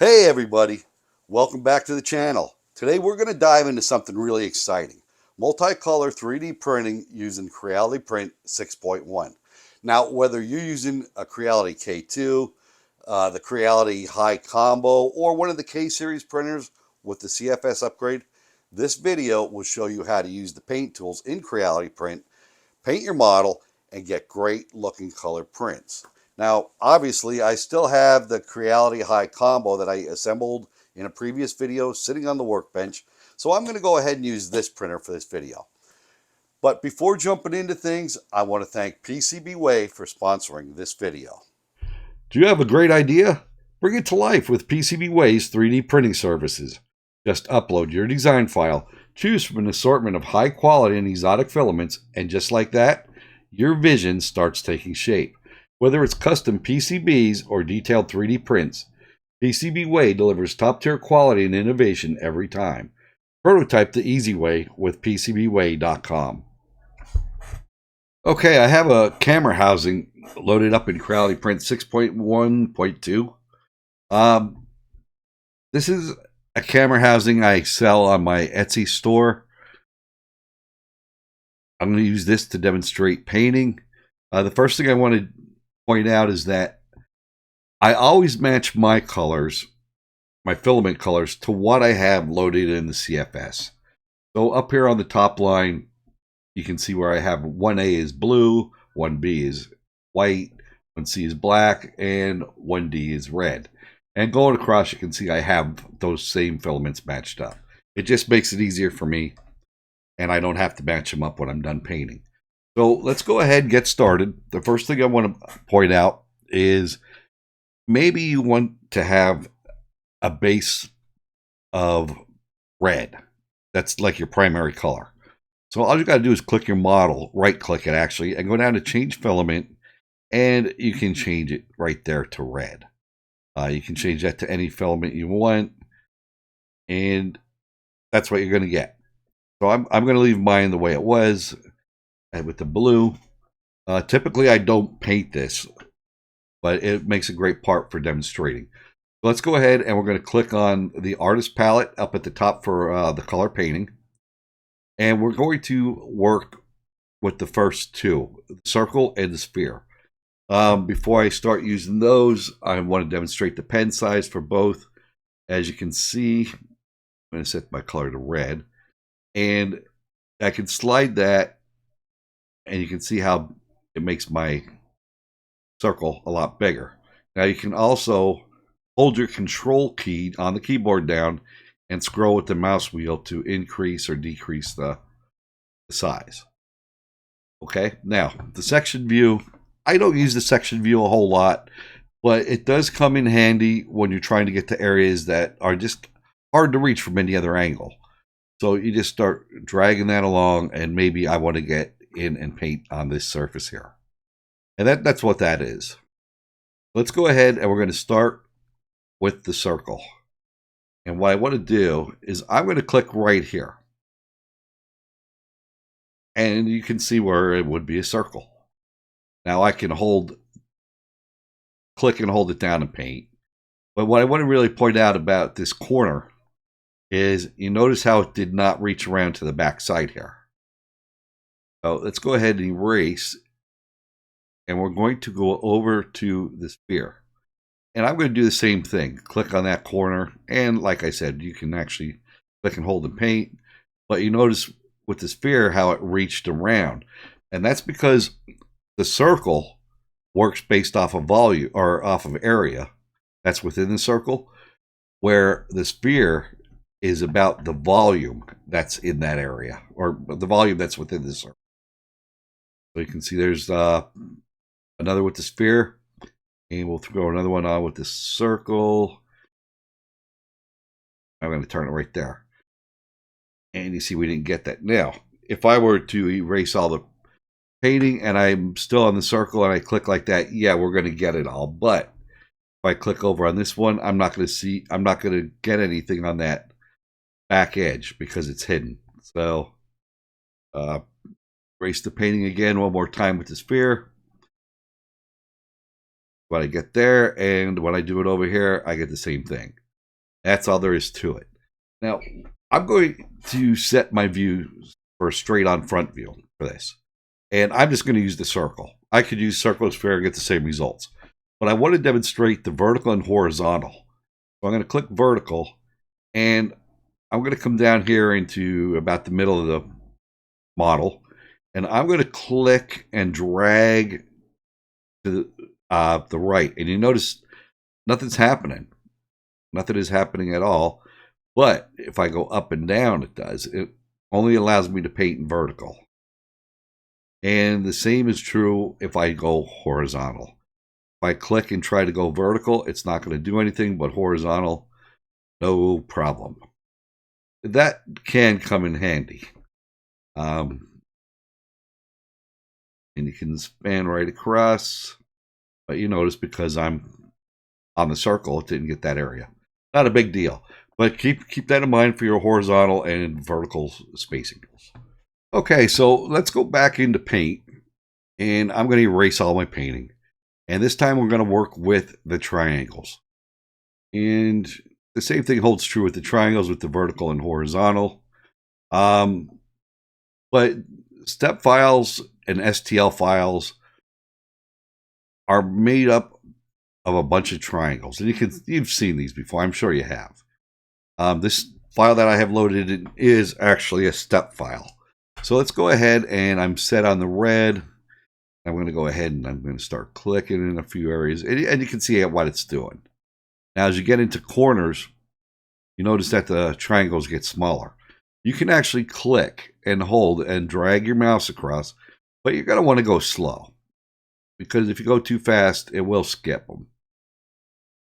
Hey everybody, welcome back to the channel. Today we're going to dive into something really exciting. Multicolor 3D printing using Creality Print 6.1. Now whether you're using a Creality K2, the Creality High Combo, or one of the K-Series printers with the CFS upgrade, this video will show you how to use the paint tools in Creality Print, paint your model, and get great looking color prints. Now, obviously, I still have the Creality High Combo that I assembled in a previous video sitting on the workbench, so I'm going to go ahead and use this printer for this video. But before jumping into things, I want to thank PCBWay for sponsoring this video. Do you have a great idea? Bring it to life with PCBWay's 3D printing services. Just upload your design file, choose from an assortment of high quality and exotic filaments, and just like that, your vision starts taking shape. Whether it's custom PCBs or detailed 3D prints, PCBWay delivers top-tier quality and innovation every time. Prototype the easy way with PCBWay.com. Okay, I have a camera housing loaded up in Creality Print 6.1.2. This is a camera housing I sell on my Etsy store. I'm going to use this to demonstrate painting. The first thing I want to point out is that I always match my colors, my filament colors, to what I have loaded in the CFS. So up here on the top line, you can see where I have 1A is blue, 1B is white, 1C is black, and 1D is red. And going across, you can see I have those same filaments matched up. It just makes it easier for me, and I don't have to match them up when I'm done painting. So let's go ahead and get started. The first thing I want to point out is maybe you want to have a base of red. That's like your primary color. So all you got to do is click your model, right click it actually, and go down to change filament, and you can change it right there to red. You can change that to any filament you want, and that's what you're going to get. So I'm going to leave mine the way it was with the blue. Typically I don't paint this, but it makes a great part for demonstrating. So let's go ahead and we're going to click on the artist palette up at the top for the color painting. And we're going to work with the first two, the circle and the sphere. Before I start using those, I want to demonstrate the pen size for both. As you can see, I'm going to set my color to red. And I can slide that, and you can see how it makes my circle a lot bigger. Now you can also hold your control key on the keyboard down and scroll with the mouse wheel to increase or decrease the size. Okay, now the section view, I don't use the section view a whole lot, but it does come in handy when you're trying to get to areas that are just hard to reach from any other angle. So you just start dragging that along, and maybe I want to get in and paint on this surface here. And that's what that is. Let's go ahead and we're going to start with the circle. And what I want to do is I'm going to click right here. And you can see where it would be a circle. Now I can click and hold it down and paint. But what I want to really point out about this corner is you notice how it did not reach around to the back side here. So let's go ahead and erase. And we're going to go over to the sphere. And I'm going to do the same thing. Click on that corner. And like I said, you can actually click and hold and paint. But you notice with the sphere how it reached around. And that's because the circle works based off of volume or off of area that's within the circle, where the sphere is about the volume that's in that area, or the volume that's within the circle. So you can see there's another with the sphere, and we'll throw another one on with the circle. I'm going to turn it right there. And you see we didn't get that. Now, if I were to erase all the painting and I'm still on the circle and I click like that, yeah, we're going to get it all. But if I click over on this one, I'm not going to get anything on that back edge because it's hidden. So erase the painting again one more time with the sphere. What I get there, and when I do it over here, I get the same thing. That's all there is to it. Now, I'm going to set my views for a straight on front view for this. And I'm just going to use the circle. I could use circle and sphere and get the same results. But I want to demonstrate the vertical and horizontal. So I'm going to click vertical, and I'm going to come down here into about the middle of the model, and I'm going to click and drag to the right. And you notice nothing's happening. Nothing is happening at all. But if I go up and down, it does. It only allows me to paint in vertical. And the same is true if I go horizontal. If I click and try to go vertical, it's not going to do anything, but horizontal, no problem. That can come in handy. And you can span right across. But you notice because I'm on the circle, it didn't get that area. Not a big deal. But keep that in mind for your horizontal and vertical spacing. Okay, so let's go back into Paint. And I'm going to erase all my painting. And this time we're going to work with the triangles. And the same thing holds true with the triangles, with the vertical and horizontal. But step files and STL files are made up of a bunch of triangles. And you've seen these before. I'm sure you have. This file that I have loaded in is actually a step file. So let's go ahead, and I'm set on the red. I'm going to go ahead and I'm going to start clicking in a few areas. And you can see what it's doing. Now, as you get into corners, you notice that the triangles get smaller. You can actually click and hold and drag your mouse across, but you're going to want to go slow. Because if you go too fast, it will skip them.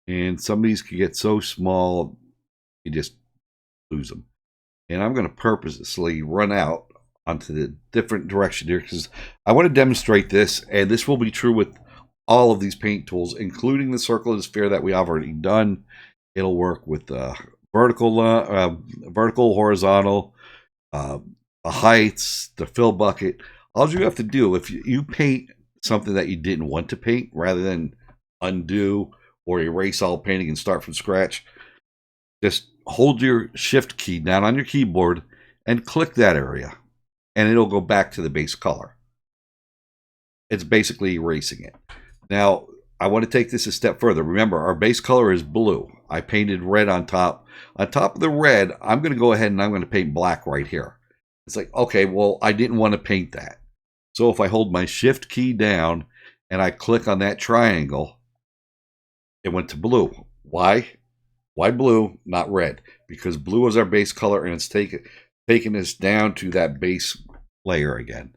And some of these can get so small, you just lose them. And I'm going to purposely run out onto the different direction here because I want to demonstrate this, and this will be true with all of these paint tools, including the circle and sphere that we have already done. It'll work with vertical, horizontal, the heights, the fill bucket. All you have to do, if you paint something that you didn't want to paint, rather than undo or erase all painting and start from scratch, just hold your shift key down on your keyboard and click that area, and it'll go back to the base color. It's basically erasing it. Now, I want to take this a step further. Remember, our base color is blue. I painted red on top. On top of the red, I'm going to go ahead and I'm going to paint black right here. It's like, okay, well, I didn't want to paint that. So if I hold my shift key down and I click on that triangle, it went to blue. Why? Why blue, not red? Because blue is our base color, and it's taking us down to that base layer again.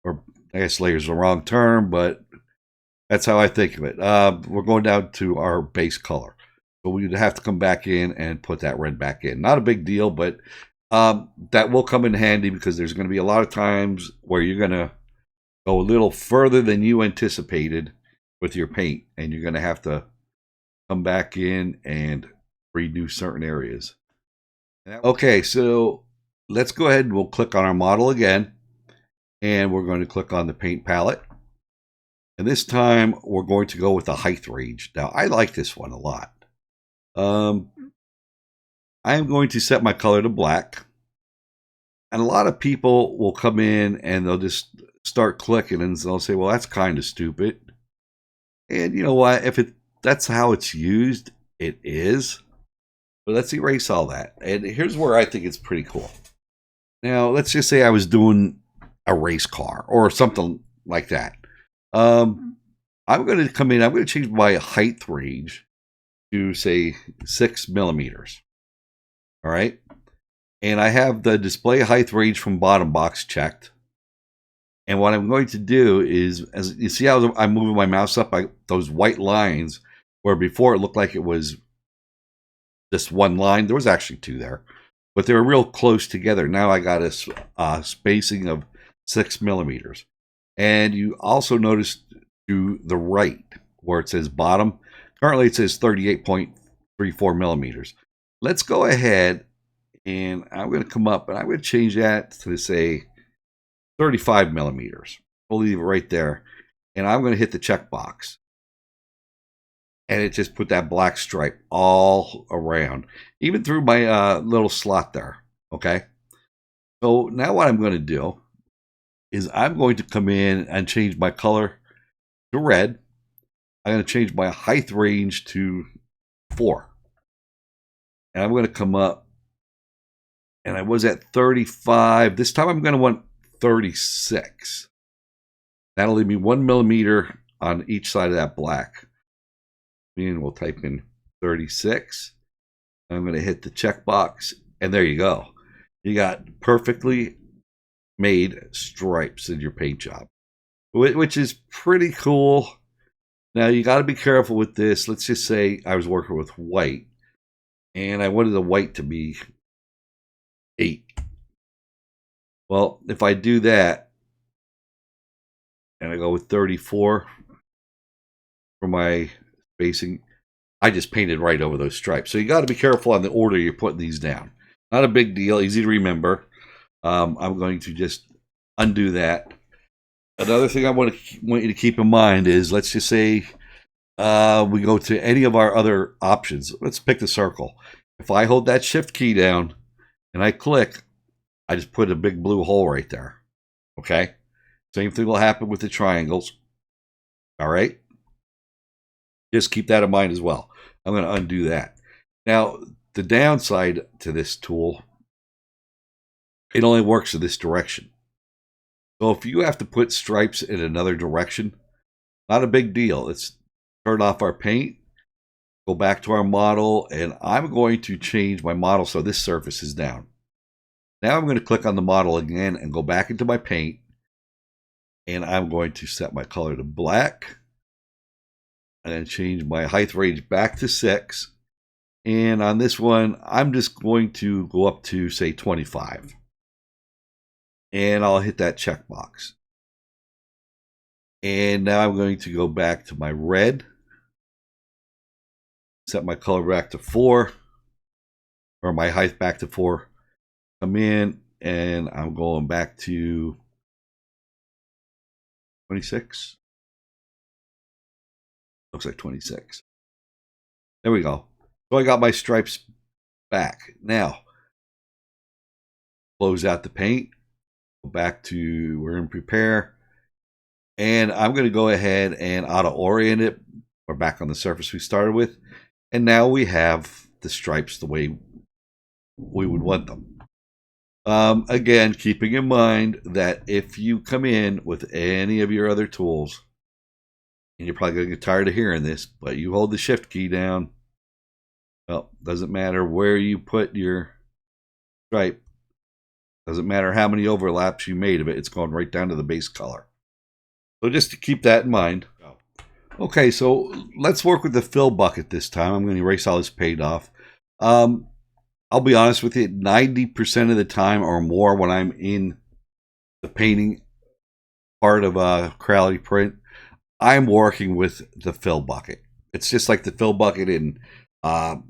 Or I guess layer is the wrong term, but that's how I think of it. We're going down to our base color. So we'd have to come back in and put that red back in. Not a big deal, but that will come in handy because there's going to be a lot of times where you're going to go a little further than you anticipated with your paint, and you're going to have to come back in and redo certain areas. Okay, so let's go ahead and we'll click on our model again, and we're going to click on the paint palette. And this time we're going to go with the height range. Now, I like this one a lot. I am going to set my color to black. And a lot of people will come in and they'll just start clicking and they'll say, well, that's kind of stupid. And you know what? If that's how it's used, it is. But let's erase all that. And here's where I think it's pretty cool. Now, let's just say I was doing a race car or something like that. I'm going to come in, I'm going to change my height range to, say, 6 millimeters. All right. And I have the display height range from bottom box checked. And what I'm going to do is, as you see how I'm moving my mouse up, those white lines, where before it looked like it was just one line. There was actually two there, but they were real close together. Now I got a spacing of 6 millimeters. And you also notice to the right where it says bottom, currently it says 38.34 millimeters. Let's go ahead and I'm going to come up and I'm going to change that to, say, 35 millimeters. We'll leave it right there. And I'm going to hit the check box. and it just put that black stripe all around, even through my little slot there. Okay, so now what I'm going to do is I'm going to come in and change my color to red. I'm going to change my height range to 4. And I'm going to come up, and I was at 35. This time I'm going to want 36. That'll leave me 1 millimeter on each side of that black. And we'll type in 36. I'm going to hit the checkbox, and there you go. You got perfectly made stripes in your paint job, which is pretty cool. Now, you got to be careful with this. Let's just say I was working with white, and I wanted the white to be 8. Well, if I do that, and I go with 34 for my spacing, I just painted right over those stripes. So you got to be careful on the order you're putting these down. Not a big deal, easy to remember. I'm going to just undo that. Another thing I want you to keep in mind is, let's just say we go to any of our other options. Let's pick the circle. If I hold that shift key down and I click, I just put a big blue hole right there. Okay? Same thing will happen with the triangles. All right? Just keep that in mind as well. I'm going to undo that. Now, the downside to this tool, it only works in this direction. So if you have to put stripes in another direction, not a big deal. Let's turn off our paint, go back to our model, and I'm going to change my model so this surface is down. Now I'm going to click on the model again and go back into my paint, and I'm going to set my color to black, and then change my height range back to 6. And on this one, I'm just going to go up to, say, 25. And I'll hit that checkbox. And now I'm going to go back to my red, set my color back to 4, or my height back to 4. Come in, and I'm going back to 26. Looks like 26. There we go. So I got my stripes back. Now, close out the paint. Go back to, we're in prepare. And I'm going to go ahead and auto-orient it. We're back on the surface we started with. And now we have the stripes the way we would want them. Again, keeping in mind that if you come in with any of your other tools, and you're probably going to get tired of hearing this, but you hold the shift key down, well, doesn't matter where you put your stripe, doesn't matter how many overlaps you made of it, it's going right down to the base color. So just to keep that in mind. Okay, so let's work with the fill bucket this time. I'm going to erase all this paint off. I'll be honest with you, 90% of the time or more when I'm in the painting part of Creality Print, I'm working with the fill bucket. It's just like the fill bucket in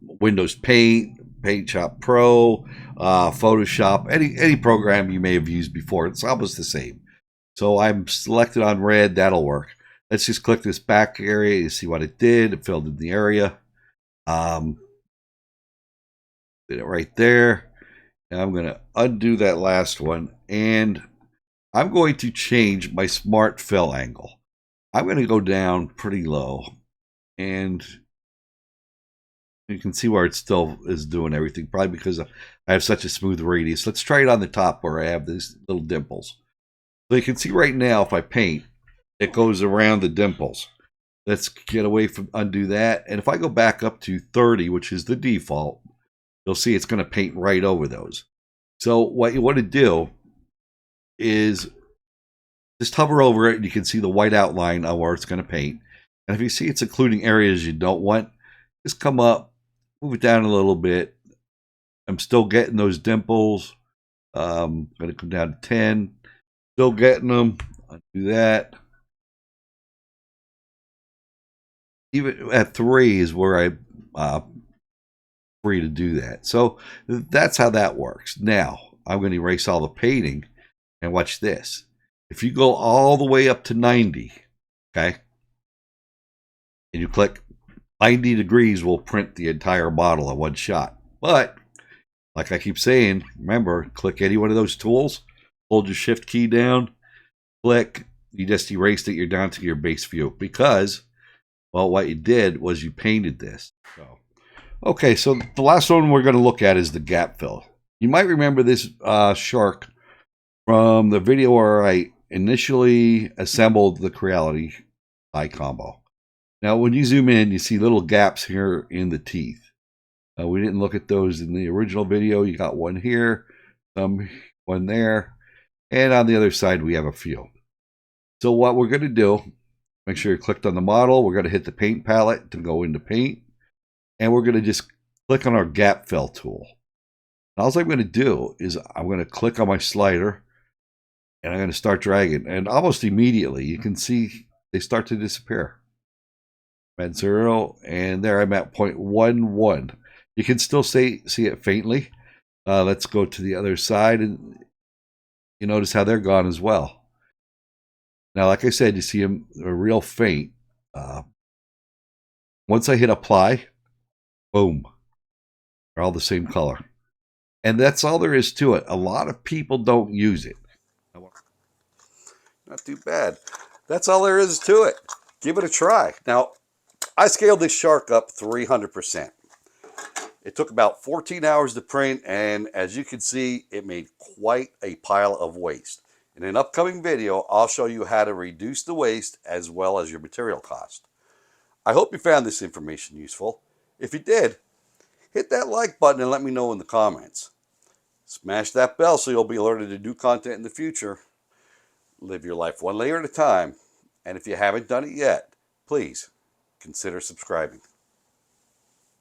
Windows Paint, Paint Shop Pro, Photoshop, any program you may have used before. It's almost the same. So I'm selected on red. That'll work. Let's just click this back area. You see what it did. It filled in the area. Did it right there. And I'm going to undo that last one. And I'm going to change my smart fill angle. I'm going to go down pretty low. And you can see where it still is doing everything. Probably because I have such a smooth radius. Let's try it on the top where I have these little dimples. So you can see right now, if I paint, it goes around the dimples. Let's get away from, undo that. And if I go back up to 30, which is the default, you'll see it's going to paint right over those. So what you want to do is just hover over it, and you can see the white outline of where it's going to paint. And if you see it's including areas you don't want, just come up, move it down a little bit. I'm still getting those dimples. I'm going to come down to 10. Still getting them. Undo that. Even at 3 is where I free to do that. So that's how that works. Now I'm going to erase all the painting, and watch this. If you go all the way up to 90, okay, and you click 90 degrees will print the entire bottle in one shot. But like I keep saying, remember, click any one of those tools, hold your shift key down, click, you just erased it, you're down to your base view. Because, well, what you did was you painted this. So, okay, so the last one we're going to look at is the gap fill. You might remember this shark from the video where I initially assembled the Creality eye combo. Now, when you zoom in, you see little gaps here in the teeth. We didn't look at those in the original video. You got one here, one there, and on the other side we have a few. So what we're going to do, make sure you clicked on the model. We're going to hit the paint palette to go into paint, and we're going to just click on our gap fill tool. Now, all I'm going to do is I'm going to click on my slider, and I'm going to start dragging, and almost immediately you can see they start to disappear. I'm at 0, and there I'm at 0.11. You can still see it faintly. Let's go to the other side, and you notice how they're gone as well. Now, like I said, you see them are real faint. Once I hit apply, boom, they're all the same color. And that's all there is to it. A lot of people don't use it. Not too bad. That's all there is to it. Give it a try. Now, I scaled this shark up 300%. It took about 14 hours to print, and as you can see, it made quite a pile of waste. In an upcoming video, I'll show you how to reduce the waste as well as your material cost. I hope you found this information useful. If you did, hit that like button and let me know in the comments. Smash that bell so you'll be alerted to new content in the future. Live your life one layer at a time, and if you haven't done it yet, please consider subscribing.